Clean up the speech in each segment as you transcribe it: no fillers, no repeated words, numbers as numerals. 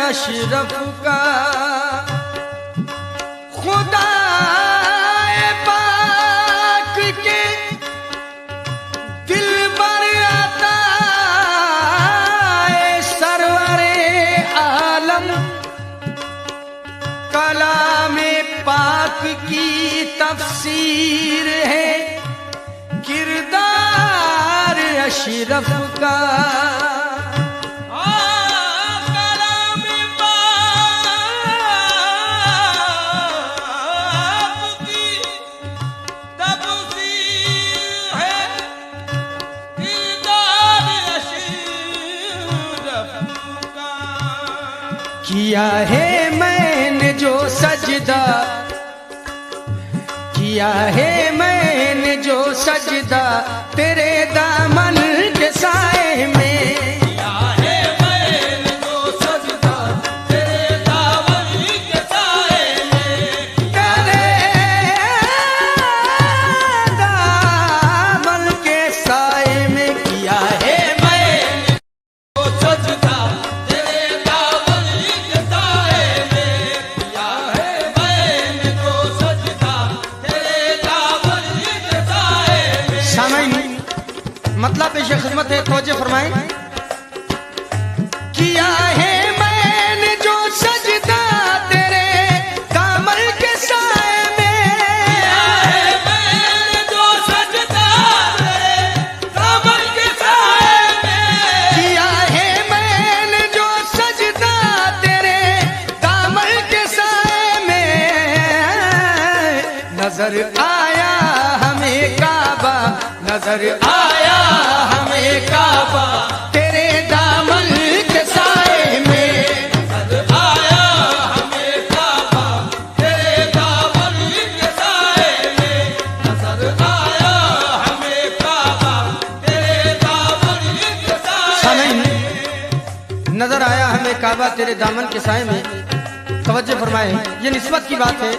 अशरफ का खुदा पाक के दिल पर आता सरवरे आलम कलामे पाक की तफसीर है किरदार अशरफ का। किया है मैंने जो सजदा, किया है मैंने जो सजदा तेरे दामन के साए में, किया है मैंने जो सजदा तेरे दामन के साए में, तेरे दामन के साए में किया है मैंने जो सजदा मतलब पेश खिदमत है। तवज्जो फरमाएं। किया है मैंने जो सजदा तेरे दामन के साए में, किया है मैंने जो सजदा तेरे दामन के साए में, किया है मैंने जो सजदा तेरे दामन के साए में। नजर आया हमें काबा, नजर आया हमें काबा तेरे दामन के साए में, नजर आया हमें काबा तेरे दामन के साए में, नजर आया हमें काबा तेरे दामन के साए में। नजर आया हमें काबा तेरे दामन के साए में। तवज्जो फरमाए, ये निस्बत की बात है।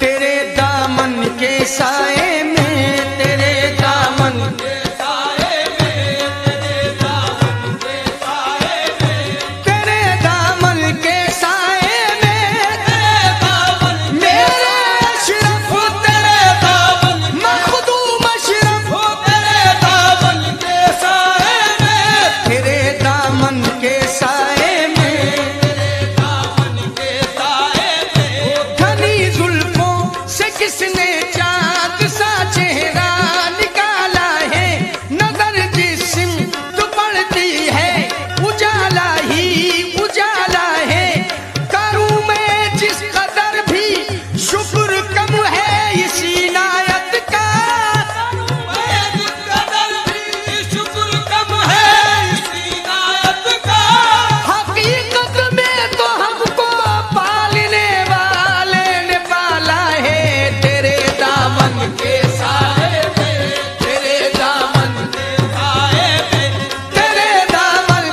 तेरे दामन के साए में, तेरे दामन के साए में, तेरे दामन के साए में, तेरे दामन के साए में, तेरे दामन मेरे अशरफ तेरे दामन मखदूम अशरफ तेरे दामन के साए में, तेरे दामन के साए में, तेरे दामन के साए में, घनी जुल्फों से किसने चाँद सा चेहरा निकाला है, नजर जिस्म तो पड़ती है उजाला ही उजाला है। करूं मैं जिस कदर भी शुक्र कम है इसी इनायत का, मैं जिस कदर भी शुक्र कम है इसी इनायत का, हकीकत में तो हमको पालने वाले ने पाला है। तेरे दामन के साए में, तेरे दामन के साए में, तेरे दामन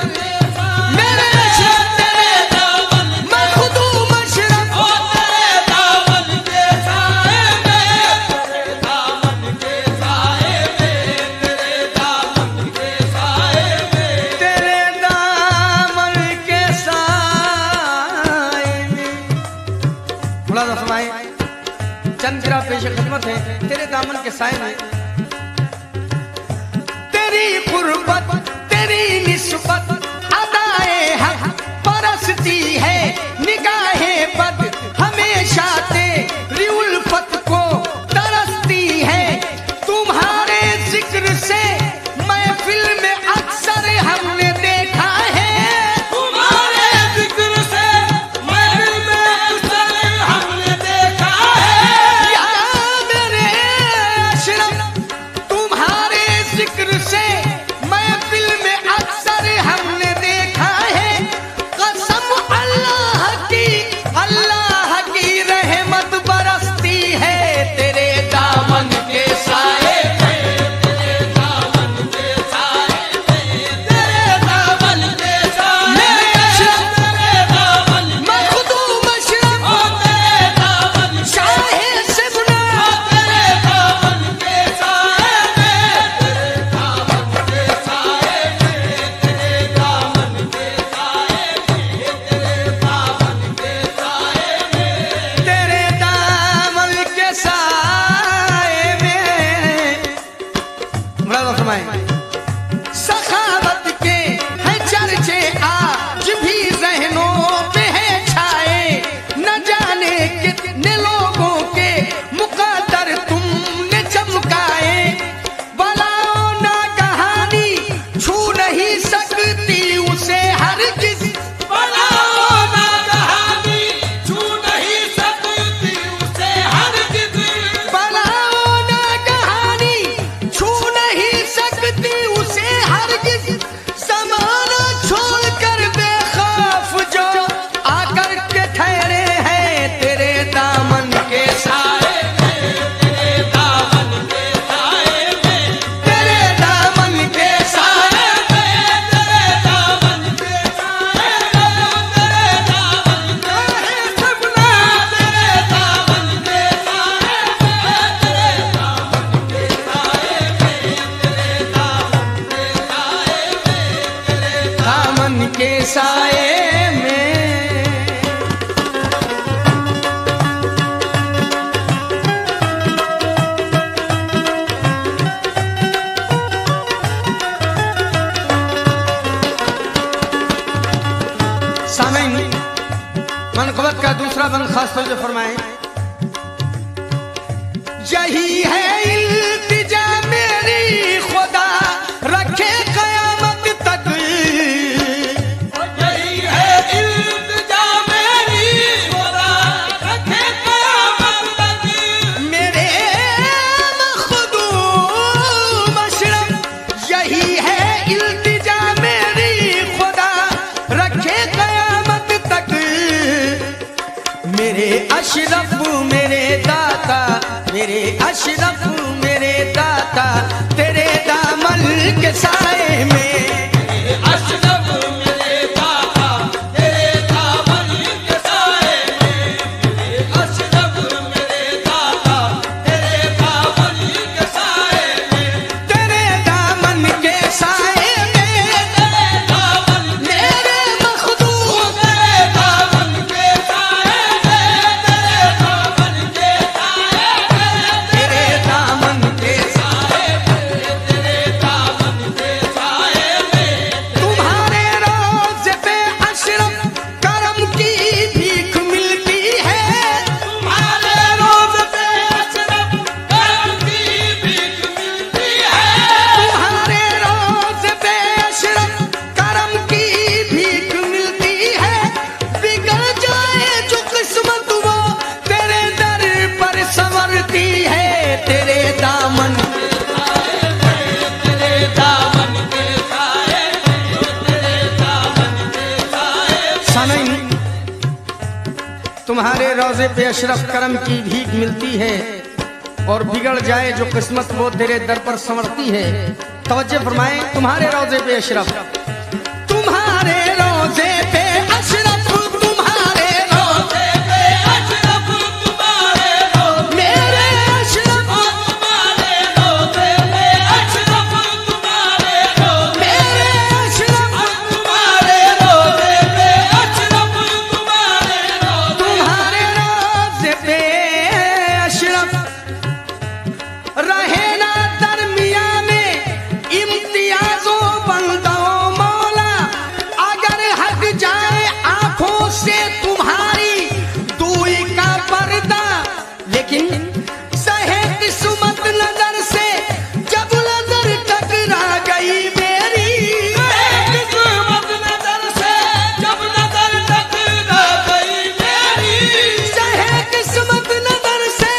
मेरे अशरफ तेरे दामन मखदूम अशरफ ओ तेरे दामन के साए में, तेरे दामन के साए में, तेरे दामन के साए में, तेरे दामन के साए में। मुलाज़ा फरमाएं, चंद गिरा पेश खिदमत है। तेरे दामन के साए में तेरी गुर्बत तेरी निस्बत अदाए हक परस्ती है निगाहे बद हमें खास तौर से फरमाए, यही है इल्तिजा मेरी खुदा रखे कयामत तक, यही है इल्तिजा मेरी खुदा रखे कयामत तक। मेरे मखदूम अशरफ, यही है इल्तिजा मेरी खुदा रखे कयामत तक। मेरे अशरफ मेरे दाता, मेरे अशरफ मेरे दाता, तेरे दामन के साए में, अशरफ मेरे दाता तेरे दामन के साए में, अशरफ मेरे दाता तेरे दामन के साए में, तेरे दामन के साए में, तेरे दामन मेरे मखदूम, तेरे दामन के साए में, तेरे दामन के साए में, तेरे दामन के साए में, तेरे दामन के साए में। तुम्हारे रोज़े पे अशरफ करम की भीख मिलती है, तुम्हारे रोज़ पे अशरफ करम की भीख मिलती है, तुम्हारे रोज़े पे अशरफ करम की भीख मिलती है। बिगड़ जाए जो किस्मत वो तेरे दर पर संवरती है, तेरे दामन तेरे दामन के साए में, तेरे दामन के साए में। सामईन, तुम्हारे रोज़े पे अशरफ करम की भीख मिलती है और बिगड़ जाए जो किस्मत वो तेरे दर पर संवरती है। तवज्जो फरमाएं, तुम्हारे रोज़े पे अशरफ, तुम्हारे रोज़े पे अशरफ, तुम्हारे रोज़े पे अशरफ तुम्हारे रोज़, मेरे अशरफ, तुम्हारे रोज़े पे अशरफ तुम्हारे रोज़, मेरे अशरफ, तुम्हारे रोज़े पे अशरफ तुम्हारे रोज़। तुम्हारे रोज़े पे अशरफ रहे ना दरमिया में इम्तियाजों बंदों मौला, अगर हट जाए आंखों से तुम्हारी दूरी का पर्दा, लेकिन सहे किस्मत नजर से जब नजर टकरा गई मेरी, किस्मत नजर से जब नजर टकरा गई मेरी, सहे किस्मत नजर से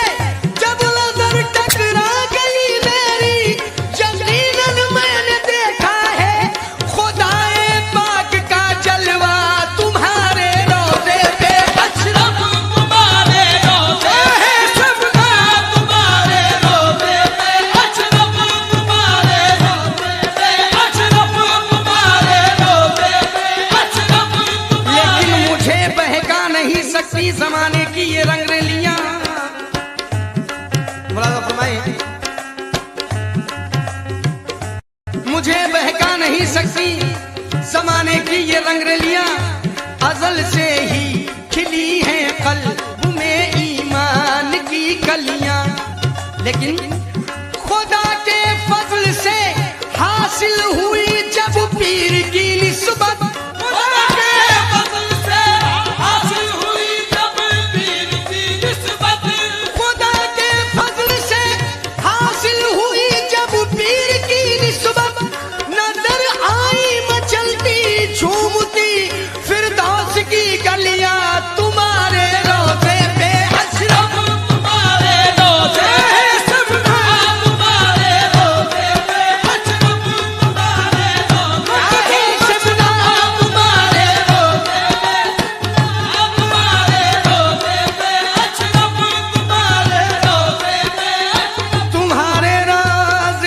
जब नजर टकरा गई मेरी, यकीनन मैंने देखा है खुदाए पाक का जलवा तुम्हारे रोज़े पे अशरफ तुम्हारे रोज़े है सबका, तुम्हारे रोज़े पे अशरफ तुम्हारे रोज़े पे अशरफ तुम्हारे रोज़े पे अशरफ तुम्हारे। लेकिन मुझे बहका नहीं सकती जमाने की ये रंगरेलियां। मुलाजा फरमाए, मुझे बहका नहीं सकती जमाने की ये रंगरेलियां, अजल से ही खिली हैं कल्ब में ईमान की कलियां। लेकिन खुदा के फजल से हासिल हुई जब पीर की निस्बत, खुदा के फजल से हासिल हुई जब पीर की निस्बत, खुदा के फजल से हासिल हुई जब पीर की निस्बत, नजर आई मचलती झूम